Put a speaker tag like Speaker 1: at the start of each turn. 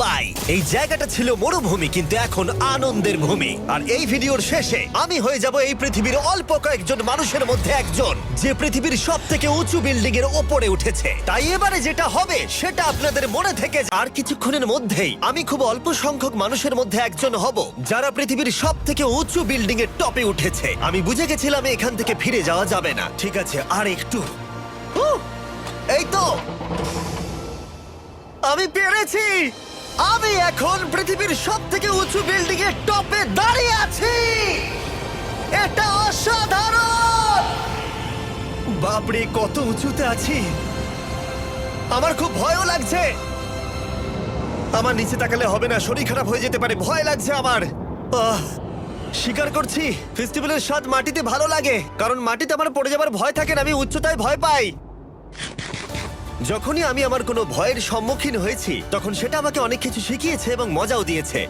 Speaker 1: পাই। এই জায়গাটা ছিল মরুভূমি, কিন্তু এখন আনন্দের ভূমি। আর এই ভিডিওর শেষে আমি হয়ে যাব এই পৃথিবীর অল্প কয়েকজন মানুষের মধ্যে একজন, যে পৃথিবীর সব থেকে উঁচু বিল্ডিং এর ওপরে উঠেছে। তাই এবারে যেটা হবে সেটা আপনাদের মনে থেকে আর কিছুক্ষণের মধ্যেই আমি খুব অল্প সংখ্যক মানুষের মধ্যে একজন হব যারা পৃথিবীর সব থেকে উঁচু বিল্ডিং এর টপে উঠেছে। আমি বুঝে গেছিলাম এখান থেকে ফিরে যাওয়া যাবে না। ঠিক আছে, আর একটু। এই তো, আমি পেরেছি। আমি এখন পৃথিবীর সব থেকে উঁচু বিল্ডিং এর টপে দাঁড়িয়ে আছি। এটা অসাধারণ। বাপরে, কত উঁচুতে আছি! আমার খুব ভয়ও লাগছে। আমার নিচে তাকালে হবে না, শরীর খারাপ হয়ে যেতে পারে, ভয় লাগছে আমার। স্বীকার করছি, ফেস্টিভ্যালের স্বাদ মাটিতে ভালো লাগে, কারণ মাটিতে আমার পড়ে যাবার ভয় থাকে না, আমি উচ্চতায় ভয় পাই। যখনই আমি আমার কোনো ভয়ের সম্মুখীন হয়েছি, তখন সেটা আমাকে অনেক কিছু শিখিয়েছে এবং মজাও দিয়েছে।